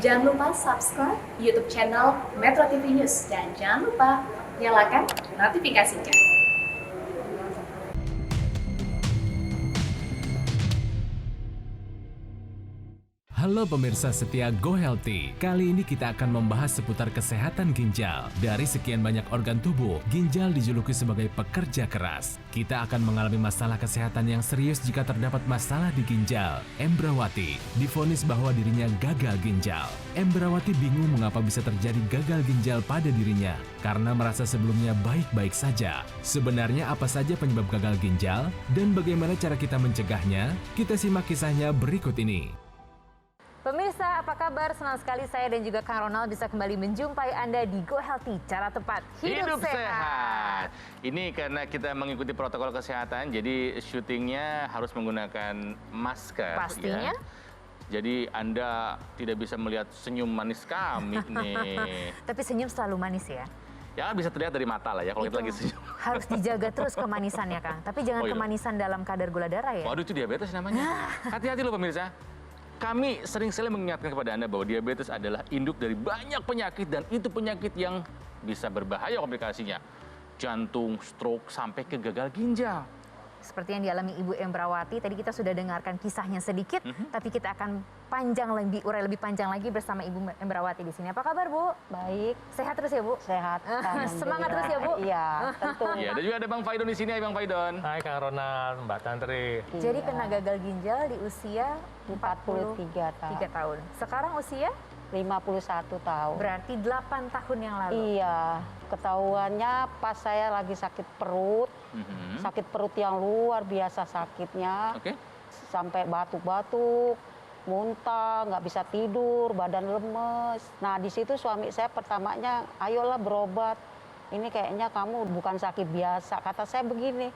Jangan lupa subscribe YouTube channel Metro TV News dan jangan lupa nyalakan notifikasinya. Halo pemirsa setia Go Healthy. Kali ini kita akan membahas seputar kesehatan ginjal. Dari sekian banyak organ tubuh, ginjal dijuluki sebagai pekerja keras. Kita akan mengalami masalah kesehatan yang serius jika terdapat masalah di ginjal. Embrawati divonis bahwa dirinya gagal ginjal. Embrawati bingung mengapa bisa terjadi gagal ginjal pada dirinya karena merasa sebelumnya baik-baik saja. Sebenarnya apa saja penyebab gagal ginjal dan bagaimana cara kita mencegahnya? Kita simak kisahnya berikut ini. Pemirsa, apa kabar? Senang sekali saya dan juga Kang Ronald bisa kembali menjumpai Anda di Go Healthy, cara tepat hidup sehat. Ini karena kita mengikuti protokol kesehatan, jadi syutingnya harus menggunakan masker. Pastinya. Ya. Jadi Anda tidak bisa melihat senyum manis kami nih. Tapi senyum selalu manis ya? Ya bisa terlihat dari mata lah ya kalau kita lagi senyum. Harus dijaga terus kemanisannya, Kang. Tapi jangan kemanisan dalam kadar gula darah ya? Waduh, itu diabetes namanya. Hati-hati loh pemirsa. Kami sering sekali mengingatkan kepada Anda bahwa diabetes adalah induk dari banyak penyakit dan itu penyakit yang bisa berbahaya komplikasinya. Jantung, stroke, sampai ke gagal ginjal. Seperti yang dialami Ibu Embrawati, tadi kita sudah dengarkan kisahnya sedikit, tapi kita akan urai lebih panjang lagi bersama Ibu Embrawati di sini. Apa kabar, Bu? Baik. Sehat terus ya, Bu? Sehat. Semangat terus ya, Bu? Iya, tentu. Iya, dan juga ada Bang Faidon di sini. Hai Bang Faidon. Hai Kang Ronald, Mbak Tantri. Jadi kena gagal ginjal di usia 43 tahun. 3 tahun. Sekarang usia? 51 tahun. Berarti 8 tahun yang lalu. Iya, ketahuannya pas saya lagi sakit perut. Sakit perut yang luar biasa sakitnya. Oke. Sampai batuk-batuk, muntah, nggak bisa tidur, badan lemes. Nah, di situ suami saya pertamanya, ayolah berobat. Ini kayaknya kamu bukan sakit biasa. Kata saya begini,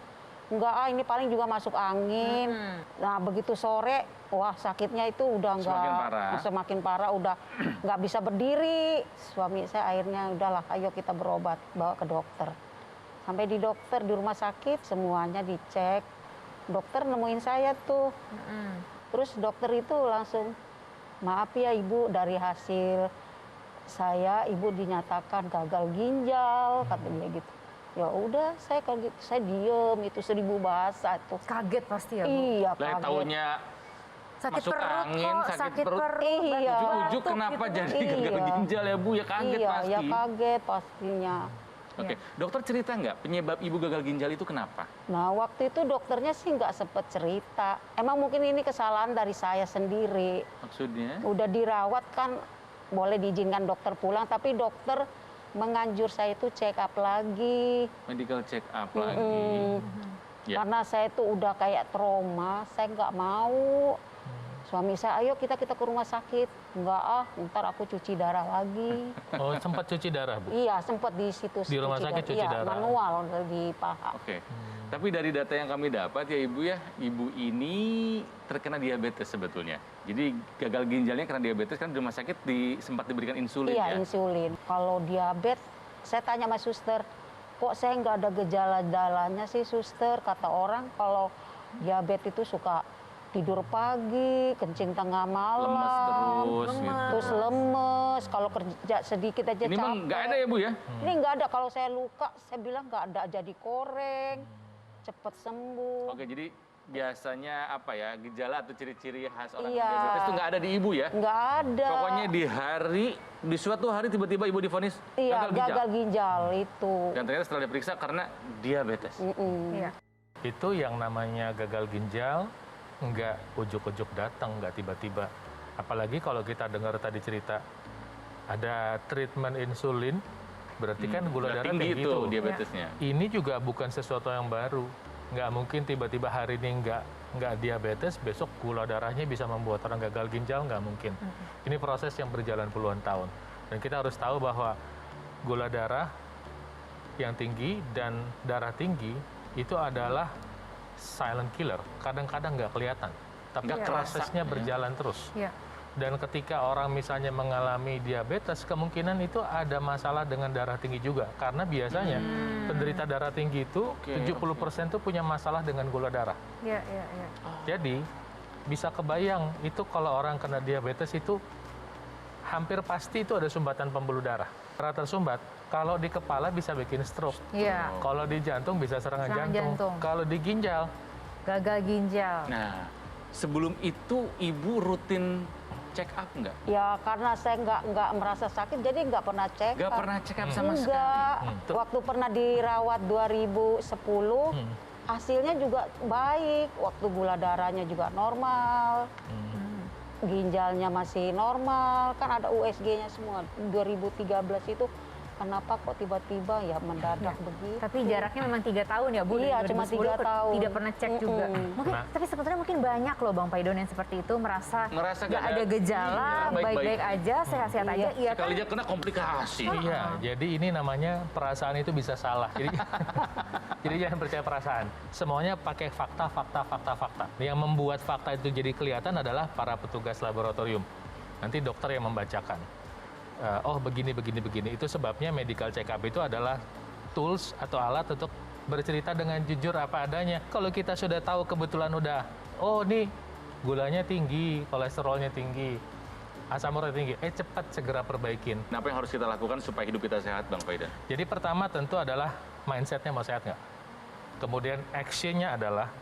enggak ini paling juga masuk angin. Nah, begitu sore, wah sakitnya itu udah semakin parah, udah nggak bisa berdiri. Suami saya akhirnya udahlah, ayo kita berobat, bawa ke dokter. Sampai di dokter di rumah sakit semuanya dicek. Dokter nemuin saya tuh. Terus dokter itu langsung, maaf ya Ibu, dari hasil saya Ibu dinyatakan gagal ginjal, kata dia gitu. Ya udah, saya kaget, saya diem, itu 1000 bahasa tuh. Kaget pasti ya, Bu? Iya, Lah kaget. taunya Sakit masuk perut angin, kok, sakit perut. Iya. Ujuk-ujuk kenapa gitu. jadi gagal ginjal ya Bu? Ya kaget Iya, pasti. ya kaget pastinya. Oke, dokter cerita nggak penyebab Ibu gagal ginjal itu kenapa? Nah, waktu itu dokternya sih nggak sempet cerita. Emang mungkin ini kesalahan dari saya sendiri. Maksudnya? Udah dirawat kan, boleh diizinkan dokter pulang, tapi dokter menganjur saya itu check up lagi. Medical check up lagi. Ya. Karena saya itu udah kayak trauma, saya nggak mau. Suami saya, ayo kita ke rumah sakit. Enggak ntar aku cuci darah lagi. Oh, sempat cuci darah, Bu? Iya, sempat di situ. Di rumah sakit cuci darah? Manual di paha. Oke. Tapi dari data yang kami dapat ya Ibu ya, Ibu ini terkena diabetes sebetulnya. Jadi gagal ginjalnya karena diabetes kan di rumah sakit sempat diberikan insulin ya? Iya, insulin. Kalau diabetes, saya tanya sama suster, kok saya nggak ada gejala-gejalanya sih suster? Kata orang kalau diabetes itu suka tidur pagi, kencing tengah malam, Lemes terus gitu. terus lemes, kalau kerja sedikit aja Ini capek. memang nggak ada ya Bu ya? Ini nggak ada, kalau saya luka, saya bilang nggak ada, jadi koreng, cepet sembuh. Oke, jadi biasanya apa ya, gejala atau ciri-ciri khas orang Iya. diabetes itu nggak ada di Ibu ya? Nggak ada. Pokoknya di suatu hari tiba-tiba Ibu divonis Iya, gagal ginjal. gagal ginjal itu. Dan ternyata setelah diperiksa karena diabetes. Iya. Itu yang namanya gagal ginjal, nggak ujuk-ujuk datang, nggak tiba-tiba. Apalagi kalau kita dengar tadi cerita, ada treatment insulin, berarti kan gula Udah darah tinggi tinggi itu tuh. diabetesnya. Ini juga bukan sesuatu yang baru. Nggak mungkin tiba-tiba hari ini nggak diabetes, besok gula darahnya bisa membuat orang gagal ginjal, nggak mungkin. Ini proses yang berjalan puluhan tahun. Dan kita harus tahu bahwa gula darah yang tinggi dan darah tinggi itu adalah silent killer. Kadang-kadang nggak kelihatan, tapi Nggak prosesnya kerasa, berjalan terus. Iya. Dan ketika orang misalnya mengalami diabetes, kemungkinan itu ada masalah dengan darah tinggi juga. Karena biasanya penderita darah tinggi itu 70% itu punya masalah dengan gula darah. Iya, iya, iya. Jadi bisa kebayang itu kalau orang kena diabetes itu hampir pasti itu ada sumbatan pembuluh darah. Darah tersumbat, kalau di kepala bisa bikin stroke. Iya. Kalau di jantung bisa serangan Serangan jantung. jantung. Kalau di ginjal, Gagal ginjal. Nah, sebelum itu Ibu rutin check up nggak? Ya karena saya nggak merasa sakit, jadi nggak pernah cek. Nggak pernah check up sama sekali? Enggak. Hmm. Waktu pernah dirawat 2010, hasilnya juga baik. Waktu gula darahnya juga normal. Ginjalnya masih normal, kan ada USG-nya semua. 2013 itu kenapa kok tiba-tiba ya mendadak begitu. Tapi jaraknya memang 3 tahun ya Bu? Iya, Dari cuma 2010 3 tahun. Tidak pernah cek juga. Mungkin, Nah. tapi sebetulnya mungkin banyak loh Bang Paidon yang seperti itu merasa Ngerasa nggak nggak ada ada- gejala, iya, baik-baik. baik-baik aja, sehat-sehat aja. Iya kan? Sekali aja kena komplikasi. iya. Jadi ini namanya perasaan itu bisa salah. Jadi, jadi jangan percaya perasaan. Semuanya pakai fakta. Yang membuat fakta itu jadi kelihatan adalah para petugas laboratorium. Nanti dokter yang membacakan. Oh begini. Itu sebabnya medical check up itu adalah tools atau alat untuk bercerita dengan jujur apa adanya. Kalau kita sudah tahu kebetulan udah, oh nih gulanya tinggi, kolesterolnya tinggi, asam urat tinggi, cepat segera perbaikin. Nah, apa yang harus kita lakukan supaya hidup kita sehat, Bang Paidon? Jadi pertama tentu adalah mindsetnya mau sehat nggak. Kemudian actionnya adalah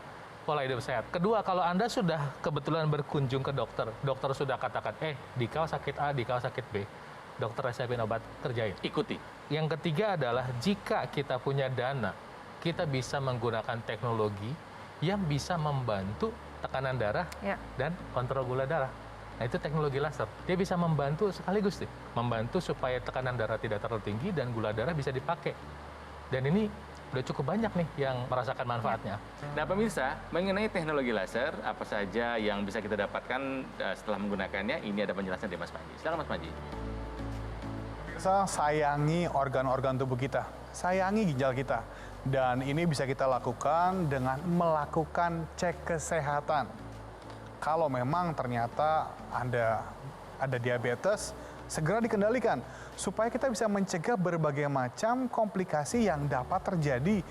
pola hidup sehat. Kedua, kalau Anda sudah kebetulan berkunjung ke dokter, dokter sudah katakan, dikau sakit A, dikau sakit B. Dokter resepin obat, kerjain. Ikuti. Yang ketiga adalah jika kita punya dana, kita bisa menggunakan teknologi yang bisa membantu tekanan darah Ya. dan kontrol gula darah. Nah itu teknologi laser. Dia bisa membantu sekaligus nih, membantu supaya tekanan darah tidak terlalu tinggi dan gula darah bisa dipakai. Dan ini udah cukup banyak nih yang merasakan manfaatnya. Nah, pemirsa, mengenai teknologi laser, apa saja yang bisa kita dapatkan setelah menggunakannya, ini ada penjelasan dari Mas Panji. Silakan Mas Panji. Kita sayangi organ-organ tubuh kita, sayangi ginjal kita. Dan ini bisa kita lakukan dengan melakukan cek kesehatan. Kalau memang ternyata ada diabetes, segera dikendalikan supaya kita bisa mencegah berbagai macam komplikasi yang dapat terjadi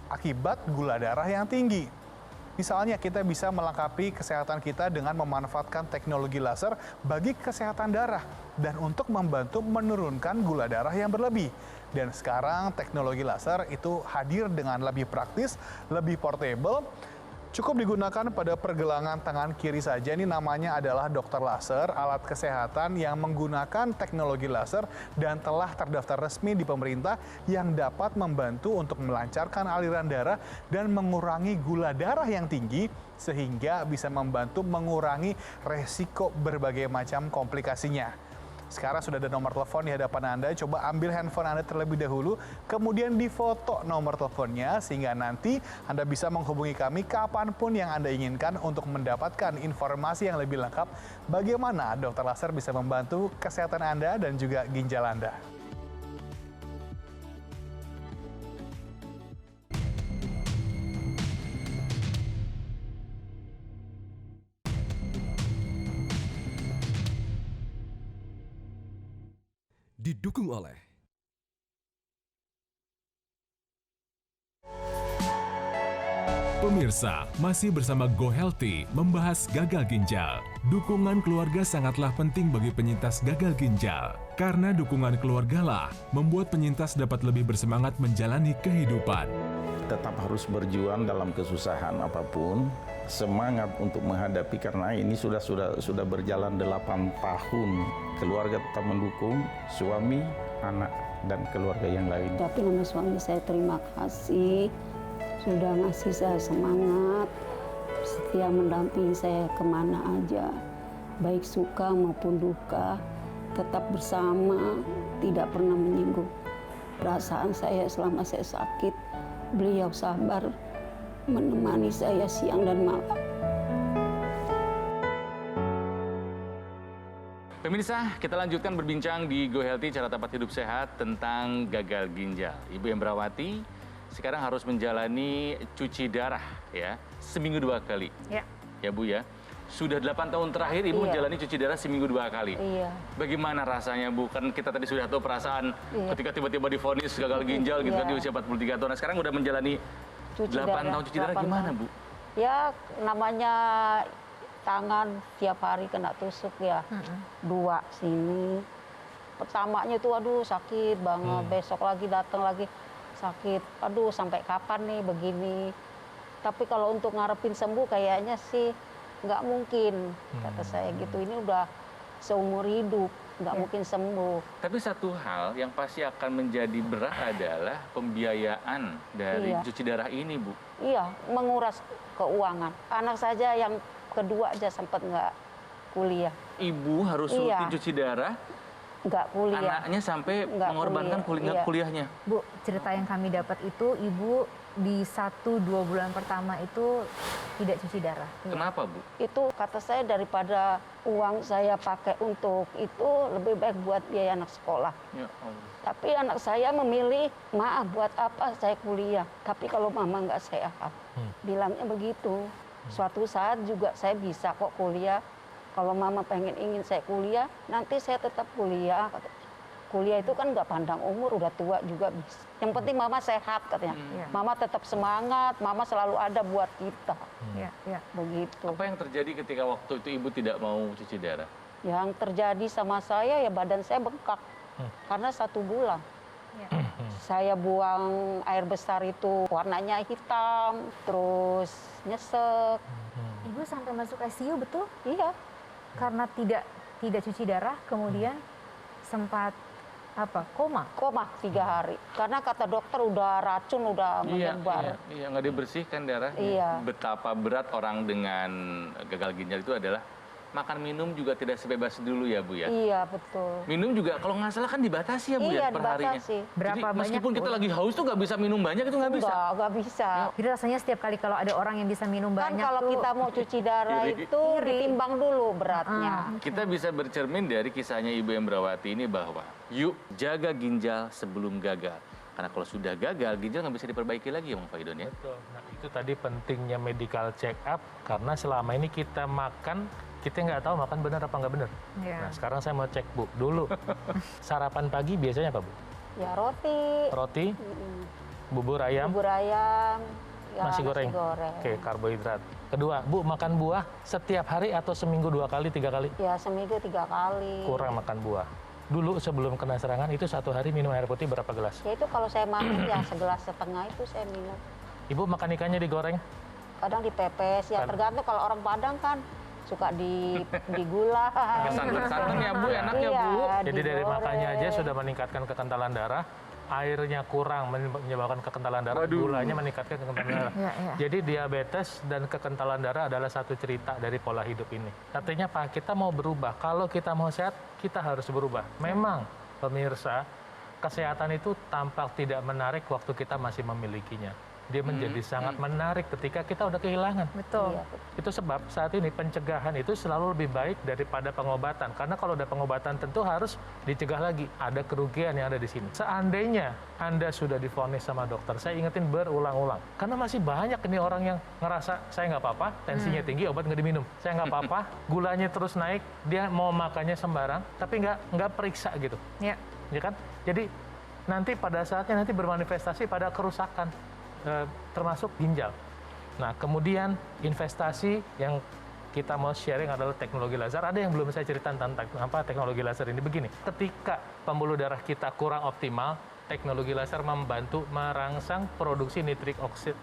akibat gula darah yang tinggi. Misalnya kita bisa melengkapi kesehatan kita dengan memanfaatkan teknologi laser bagi kesehatan darah dan untuk membantu menurunkan gula darah yang berlebih. Dan sekarang teknologi laser itu hadir dengan lebih praktis, lebih portable. Cukup digunakan pada pergelangan tangan kiri saja. Ini namanya adalah dokter laser, alat kesehatan yang menggunakan teknologi laser dan telah terdaftar resmi di pemerintah yang dapat membantu untuk melancarkan aliran darah dan mengurangi gula darah yang tinggi sehingga bisa membantu mengurangi resiko berbagai macam komplikasinya. Sekarang sudah ada nomor telepon di hadapan Anda. Coba ambil handphone Anda terlebih dahulu, kemudian difoto nomor teleponnya sehingga nanti Anda bisa menghubungi kami kapanpun yang Anda inginkan untuk mendapatkan informasi yang lebih lengkap bagaimana dokter laser bisa membantu kesehatan Anda dan juga ginjal Anda. Didukung oleh Pemirsa, masih bersama Go Healthy membahas gagal ginjal. Dukungan keluarga sangatlah penting bagi penyintas gagal ginjal. Karena dukungan keluargalah membuat penyintas dapat lebih bersemangat menjalani kehidupan. Tetap harus berjuang dalam kesusahan apapun, semangat untuk menghadapi karena ini sudah berjalan 8 tahun. Keluarga tetap mendukung, suami, anak, dan keluarga yang lain. Tapi nama suami saya terima kasih, sudah ngasih saya semangat, setia mendampingi saya kemana aja, baik suka maupun duka, tetap bersama, tidak pernah menyinggung perasaan saya selama saya sakit. Beliau sabar menemani saya siang dan malam. Pemirsa, kita lanjutkan berbincang di Go Healthy, cara tempat hidup sehat tentang gagal ginjal. Ibu Embrawati sekarang harus menjalani cuci darah ya, seminggu 2 kali. Ya. Ya Bu ya. Sudah 8 tahun terakhir Ibu menjalani cuci darah seminggu 2 kali. Iya. Bagaimana rasanya Bu? Kan kita tadi sudah tahu perasaan ketika tiba-tiba divonis gagal ginjal gitu kan di usia 43 tahun. Nah, sekarang udah menjalani 8 tahun cuci darah gimana Bu? Ya namanya tangan tiap hari kena tusuk ya. 2 sini. Pertamanya tuh aduh sakit banget, besok lagi datang lagi sakit. Aduh sampai kapan nih begini. Tapi kalau untuk ngarepin sembuh kayaknya sih nggak mungkin, kata saya gitu. Ini udah seumur hidup, nggak mungkin sembuh. Tapi satu hal yang pasti akan menjadi berat adalah pembiayaan dari cuci darah ini, Bu. Iya, menguras keuangan. Anak saja yang kedua aja sempat nggak kuliah. Ibu harus rutin cuci darah, Nggak kuliah. anaknya sampai Nggak mengorbankan kuliah, iya. kuliahnya. Bu, cerita yang kami dapat itu ibu di 1-2 bulan pertama itu tidak cuci darah. Kenapa, Bu? Itu kata saya daripada uang saya pakai untuk itu lebih baik buat biaya anak sekolah. Ya Allah. Tapi anak saya memilih, maaf buat apa saya kuliah. Tapi kalau mama nggak sehat, bilangnya begitu. Suatu saat juga saya bisa kok kuliah. Kalau mama ingin saya kuliah, nanti saya tetap kuliah. Kuliah itu kan nggak pandang umur, udah tua juga bisa. Yang penting mama sehat katanya. Mama tetap semangat, mama selalu ada buat kita. Begitu. Apa yang terjadi ketika waktu itu Ibu tidak mau cuci darah? Yang terjadi sama saya ya badan saya bengkak. Karena 1 bulan. Saya buang air besar itu warnanya hitam, terus nyesek. Ibu sampai masuk ICU betul? Iya. Karena tidak cuci darah, kemudian sempat koma? Koma 3 hari. Karena kata dokter udah racun udah menyebar. Iya, nggak dibersihkan darahnya. Iya. Betapa berat orang dengan gagal ginjal itu adalah makan minum juga tidak sebebas dulu ya, Bu ya. Iya, betul. Minum juga kalau nggak salah kan dibatasi ya, Bu ya, per harinya. dibatasi. Berapa Jadi, banyak, meskipun kita Bu? lagi haus tuh nggak bisa minum banyak, itu nggak bisa. Nggak bisa. Jadi rasanya setiap kali kalau ada orang yang bisa minum Kan banyak kalau tuh, kita mau cuci darah Iri. itu ditimbang dulu beratnya. Kita bisa bercermin dari kisahnya Ibu Embrawati ini bahwa yuk jaga ginjal sebelum gagal. Karena kalau sudah gagal, ginjal nggak bisa diperbaiki lagi ya, Bang Faidon ya. Betul. Nah, itu tadi pentingnya medical check up karena selama ini kita makan kita nggak tahu makan benar apa nggak benar. Iya. Nah, sekarang saya mau cek, Bu. Dulu sarapan pagi biasanya apa, Bu? Ya roti, Roti, bubur ayam, bubur ayam, ya, nasi goreng. Oke, karbohidrat. Kedua, Bu, makan buah setiap hari atau seminggu 2 kali, 3 kali? Ya seminggu 3 kali. Kurang makan buah. Dulu sebelum kena serangan itu 1 hari minum air putih berapa gelas? Ya itu kalau saya makan ya 1,5 gelas itu saya minum. Ibu makan ikannya digoreng? Kadang dipepes, ya tergantung kalau orang Padang kan suka digula. Pakai santan ya, Bu, enak ya, Bu. Jadi dari digoreng. makannya aja sudah meningkatkan kekentalan darah, airnya kurang menyebabkan kekentalan darah, gulanya meningkatkan kekentalan darah. Jadi diabetes dan kekentalan darah adalah satu cerita dari pola hidup ini. Artinya Pak, kita mau berubah. Kalau kita mau sehat, kita harus berubah. Memang pemirsa, kesehatan itu tampak tidak menarik waktu kita masih memilikinya. Dia menjadi sangat menarik ketika kita udah kehilangan. Betul. Itu sebab saat ini pencegahan itu selalu lebih baik daripada pengobatan. Karena kalau ada pengobatan tentu harus dicegah lagi. Ada kerugian yang ada di sini. Seandainya Anda sudah divonis sama dokter, saya ingetin berulang-ulang. Karena masih banyak ini orang yang ngerasa, saya nggak apa-apa, tensinya tinggi, obat nggak diminum. Saya nggak apa-apa, gulanya terus naik, dia mau makannya sembarang, tapi nggak periksa gitu. Ya. Ya kan? Jadi nanti pada saatnya nanti bermanifestasi pada kerusakan. Termasuk ginjal. Nah, kemudian investasi yang kita mau sharing adalah teknologi laser. Ada yang belum saya ceritakan tentang teknologi laser ini begini. Ketika pembuluh darah kita kurang optimal, teknologi laser membantu merangsang produksi nitrik oxide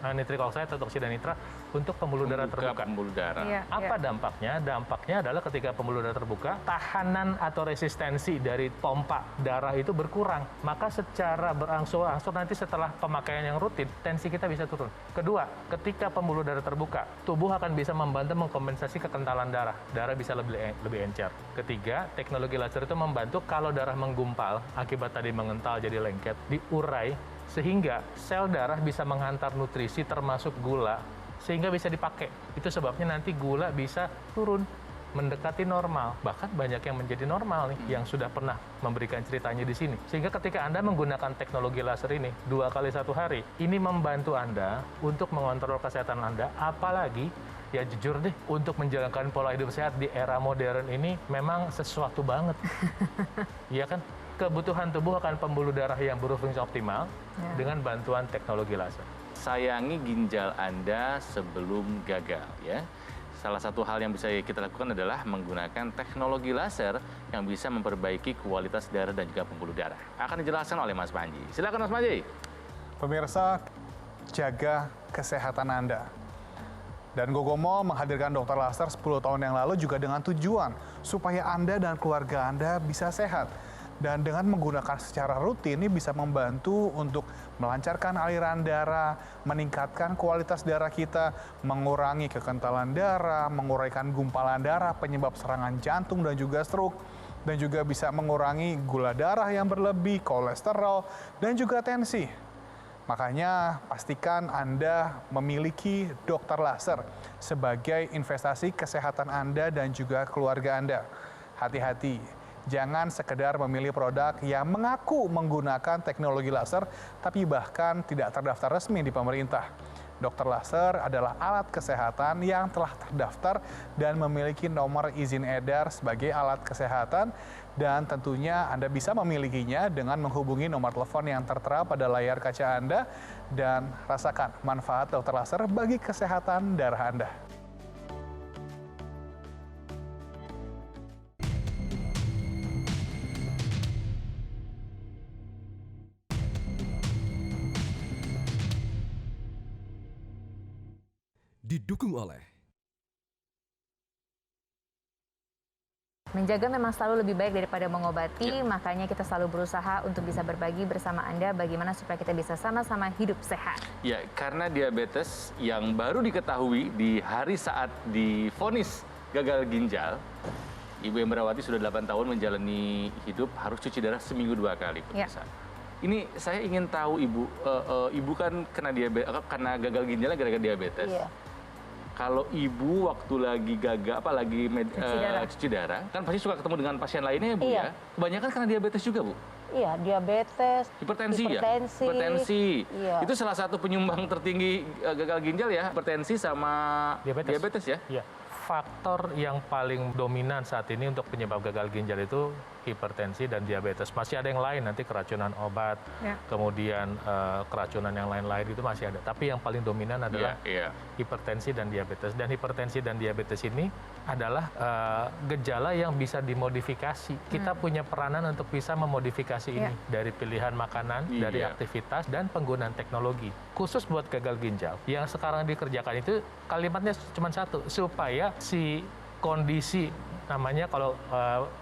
atau oksida nitra untuk pembuluh darah terbuka. Pembuluh darah. Iya, Apa dampaknya? Dampaknya adalah ketika pembuluh darah terbuka, tahanan atau resistensi dari pompa darah itu berkurang. Maka secara berangsur-angsur nanti setelah pemakaian yang rutin, tensi kita bisa turun. Kedua, ketika pembuluh darah terbuka, tubuh akan bisa membantu mengkompensasi kekentalan darah. Darah bisa lebih encer. Ketiga, teknologi laser itu membantu kalau darah menggumpal, akibat tadi mengental jadi lengket, diurai sehingga sel darah bisa menghantar nutrisi termasuk gula sehingga bisa dipakai. Itu sebabnya nanti gula bisa turun mendekati normal. Bahkan banyak yang menjadi normal nih yang sudah pernah memberikan ceritanya di sini. Sehingga ketika Anda menggunakan teknologi laser ini 2 kali 1 hari, ini membantu Anda untuk mengontrol kesehatan Anda, apalagi ya jujur deh, untuk menjalankan pola hidup sehat di era modern ini memang sesuatu banget. Iya kan? Kebutuhan tubuh akan pembuluh darah yang berfungsi optimal dengan bantuan teknologi laser. Sayangi ginjal Anda sebelum gagal ya. salah satu hal yang bisa kita lakukan adalah menggunakan teknologi laser yang bisa memperbaiki kualitas darah dan juga pembuluh darah. Akan dijelaskan oleh Mas Panji. Silakan Mas Panji. Pemirsa, jaga kesehatan Anda. Dan Gogomo menghadirkan dokter laser 10 tahun yang lalu juga dengan tujuan supaya Anda dan keluarga Anda bisa sehat. Dan dengan menggunakan secara rutin ini bisa membantu untuk melancarkan aliran darah, meningkatkan kualitas darah kita, mengurangi kekentalan darah, menguraikan gumpalan darah, penyebab serangan jantung dan juga stroke, dan juga bisa mengurangi gula darah yang berlebih, kolesterol, dan juga tensi. Makanya pastikan Anda memiliki dokter laser sebagai investasi kesehatan Anda dan juga keluarga Anda. Hati-hati. Jangan sekedar memilih produk yang mengaku menggunakan teknologi laser, tapi bahkan tidak terdaftar resmi di pemerintah. Dokter laser adalah alat kesehatan yang telah terdaftar dan memiliki nomor izin edar sebagai alat kesehatan, dan tentunya Anda bisa memilikinya dengan menghubungi nomor telepon yang tertera pada layar kaca Anda, dan rasakan manfaat dokter laser bagi kesehatan darah Anda. Didukung oleh Menjaga memang selalu lebih baik daripada mengobati, makanya kita selalu berusaha untuk bisa berbagi bersama Anda bagaimana supaya kita bisa sama-sama hidup sehat. Ya, karena diabetes yang baru diketahui di hari saat divonis gagal ginjal, Ibu Embrawati sudah 8 tahun menjalani hidup harus cuci darah seminggu 2 kali. Pemirsa. Ini saya ingin tahu Ibu, Ibu kan kena gagal ginjalnya gara-gara diabetes. Iya. Kalau Ibu waktu lagi cuci darah, kan pasti suka ketemu dengan pasien lainnya ya Bu ya? Kebanyakan karena diabetes juga Bu? Iya, diabetes, Hipertensi. Iya. Itu salah satu penyumbang tertinggi gagal ginjal ya, hipertensi sama diabetes ya? Iya. Faktor yang paling dominan saat ini untuk penyebab gagal ginjal itu hipertensi dan diabetes. Masih ada yang lain, nanti keracunan obat, kemudian keracunan yang lain-lain itu masih ada. Tapi yang paling dominan adalah hipertensi dan diabetes. Dan hipertensi dan diabetes ini adalah gejala yang bisa dimodifikasi. Kita punya peranan untuk bisa memodifikasi ini dari pilihan makanan, dari aktivitas, dan penggunaan teknologi. Khusus buat gagal ginjal, yang sekarang dikerjakan itu kalimatnya cuma satu, supaya si kondisi, namanya kalau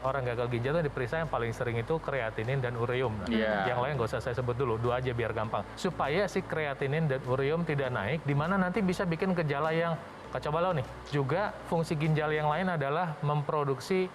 orang gagal ginjal itu diperiksa yang paling sering itu kreatinin dan ureum. Yang lain nggak usah saya sebut dulu, 2 aja biar gampang. Supaya si kreatinin dan ureum tidak naik, di mana nanti bisa bikin gejala yang kacau balau nih. Juga fungsi ginjal yang lain adalah memproduksi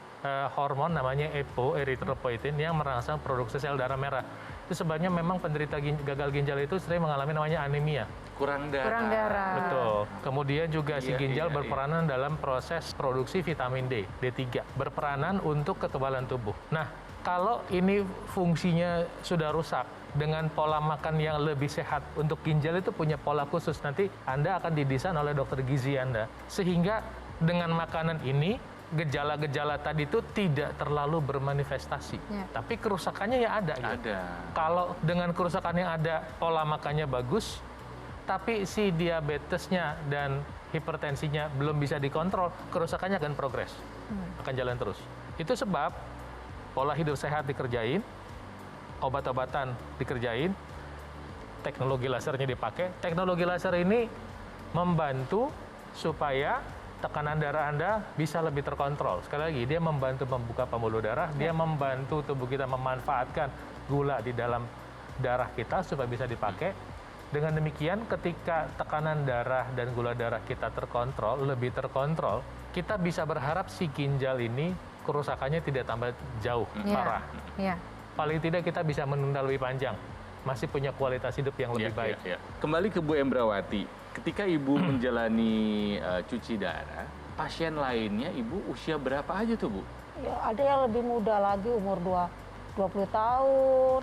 hormon namanya EPO, erythropoietin, yang merangsang produksi sel darah merah. Itu sebabnya memang penderita gagal ginjal itu sering mengalami namanya anemia. Kurang darah. Betul. Kemudian juga si ginjal berperanan dalam proses produksi vitamin D, D3. Berperanan untuk kekebalan tubuh. Nah, kalau ini fungsinya sudah rusak, dengan pola makan yang lebih sehat, untuk ginjal itu punya pola khusus. Nanti Anda akan didesain oleh dokter gizi Anda. Sehingga dengan makanan ini, gejala-gejala tadi itu tidak terlalu bermanifestasi. Tapi kerusakannya ya ada. Gitu. Kalau dengan kerusakan yang ada, pola makannya bagus, tapi si diabetesnya dan hipertensinya belum bisa dikontrol, kerusakannya akan progres, akan jalan terus. Itu sebab pola hidup sehat dikerjain, obat-obatan dikerjain, teknologi lasernya dipakai. Teknologi laser ini membantu supaya tekanan darah Anda bisa lebih terkontrol. Sekali lagi, dia membantu membuka pembuluh darah, dia membantu tubuh kita memanfaatkan gula di dalam darah kita supaya bisa dipakai. Dengan demikian, ketika tekanan darah dan gula darah kita terkontrol, lebih terkontrol, kita bisa berharap si ginjal ini kerusakannya tidak tambah jauh, parah. Paling tidak kita bisa menunda lebih panjang, masih punya kualitas hidup yang lebih baik. Kembali ke Bu Embrawati, ketika Ibu menjalani cuci darah, pasien lainnya Ibu usia berapa aja tuh Bu? Ya, ada yang lebih muda lagi, umur 20 tahun,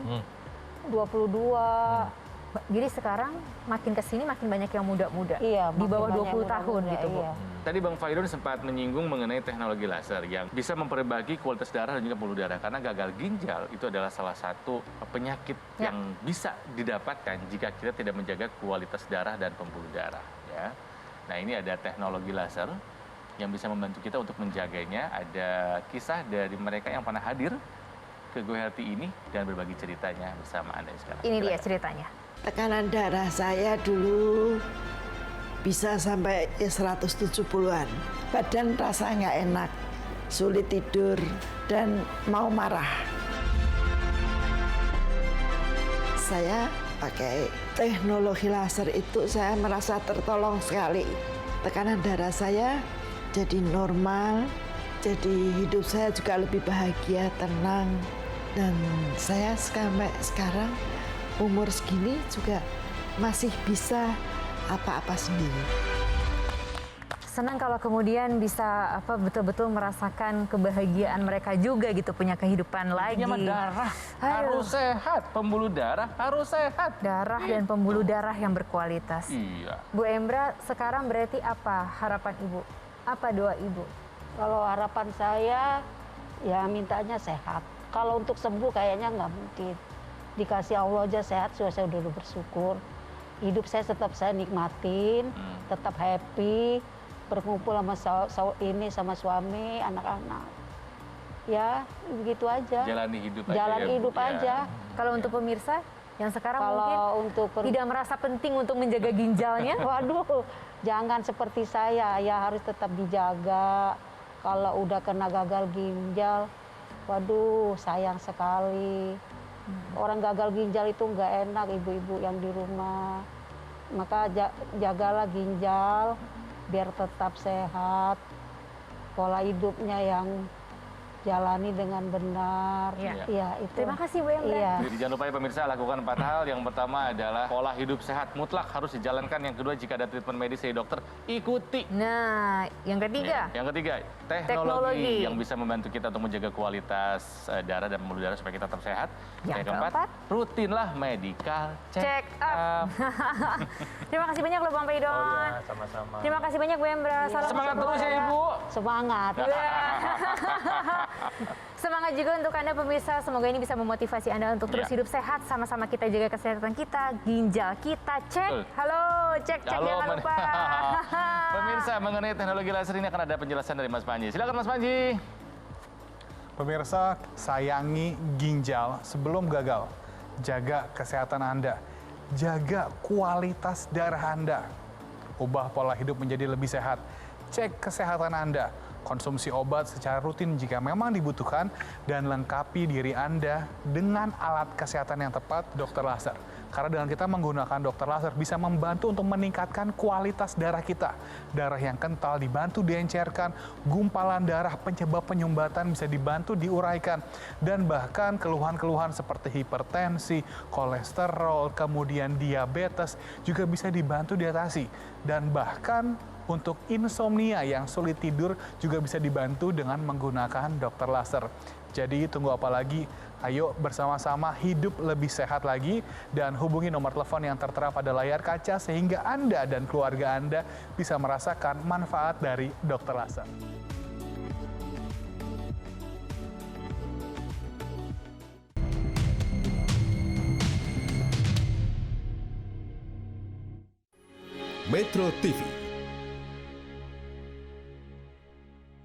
22. Jadi sekarang makin kesini makin banyak yang muda-muda, di bawah 20 tahun gitu Bu. Tadi Bang Fairun sempat menyinggung mengenai teknologi laser yang bisa memperbaiki kualitas darah dan juga pembuluh darah. Karena gagal ginjal itu adalah salah satu penyakit yang bisa didapatkan jika kita tidak menjaga kualitas darah dan pembuluh darah. Ya. Nah, ini ada teknologi laser yang bisa membantu kita untuk menjaganya. Ada kisah dari mereka yang pernah hadir ke Go Healthy ini dan berbagi ceritanya bersama Anda sekarang. Ini dia ceritanya. Tekanan darah saya dulu bisa sampai 170-an. Badan rasa nggak enak, sulit tidur, dan mau marah. Saya pakai teknologi laser itu saya merasa tertolong sekali. Tekanan darah saya jadi normal, jadi hidup saya juga lebih bahagia, tenang. Dan saya sampai sekarang umur segini juga masih bisa apa-apa sendiri. Senang kalau kemudian bisa betul-betul merasakan kebahagiaan mereka juga gitu, punya kehidupan lagi. Ini darah harus sehat, pembuluh darah harus sehat. Darah dan pembuluh darah yang berkualitas. Iya. Bu Embra, sekarang berarti apa harapan Ibu? Apa doa Ibu? Kalau harapan saya ya mintanya sehat. Kalau untuk sembuh kayaknya nggak mungkin. Dikasih Allah aja sehat, saya udah bersyukur. Hidup saya tetap saya nikmatin, tetap happy, berkumpul sama suami, anak-anak. Ya begitu aja. Jalani hidup aja. Jalan ya, hidup Bu, ya. aja. Kalau untuk pemirsa yang sekarang Kalau mungkin untuk tidak merasa penting untuk menjaga ginjalnya, waduh, jangan seperti saya, ya harus tetap dijaga. Kalau udah kena gagal ginjal, waduh sayang sekali. Orang gagal ginjal itu nggak enak, ibu-ibu yang di rumah. Maka jagalah ginjal biar tetap sehat. Pola hidupnya yang jalani dengan benar. Iya. Itu. Terima kasih Bu Embra. Iya. Jadi jangan lupa ya pemirsa, lakukan 4 hal. Yang pertama adalah pola hidup sehat mutlak harus dijalankan. Yang kedua, jika ada treatment medis dari dokter, ikuti. Nah, yang ketiga. Yang ketiga, teknologi yang bisa membantu kita untuk menjaga kualitas darah dan pembuluh darah supaya kita tetap sehat. Yang keempat, rutinlah medical check up. Terima kasih banyak loh Bang Peidon. Oh ya, sama-sama. Terima kasih banyak Bu Embra. Salam Semangat untuk terus ya keluarga. Ibu. Semangat. Semangat juga untuk Anda pemirsa, semoga ini bisa memotivasi Anda untuk terus hidup sehat, sama-sama kita jaga kesehatan kita, ginjal kita cek. Halo, cek jangan lupa. Pemirsa, mengenai teknologi laser ini akan ada penjelasan dari Mas Panji. Silakan Mas Panji. Pemirsa, sayangi ginjal sebelum gagal. Jaga kesehatan Anda. Jaga kualitas darah Anda. Ubah pola hidup menjadi lebih sehat. Cek kesehatan Anda. Konsumsi obat secara rutin jika memang dibutuhkan, dan lengkapi diri Anda dengan alat kesehatan yang tepat, dokter laser. Karena dengan kita menggunakan dokter laser bisa membantu untuk meningkatkan kualitas darah kita. Darah yang kental dibantu diencerkan, gumpalan darah penyebab penyumbatan bisa dibantu diuraikan, dan bahkan keluhan-keluhan seperti hipertensi, kolesterol, kemudian diabetes juga bisa dibantu diatasi. Dan bahkan untuk insomnia yang sulit tidur juga bisa dibantu dengan menggunakan dokter laser. Jadi tunggu apa lagi? Ayo bersama-sama hidup lebih sehat lagi, dan hubungi nomor telepon yang tertera pada layar kaca sehingga Anda dan keluarga Anda bisa merasakan manfaat dari dokter laser. Metro TV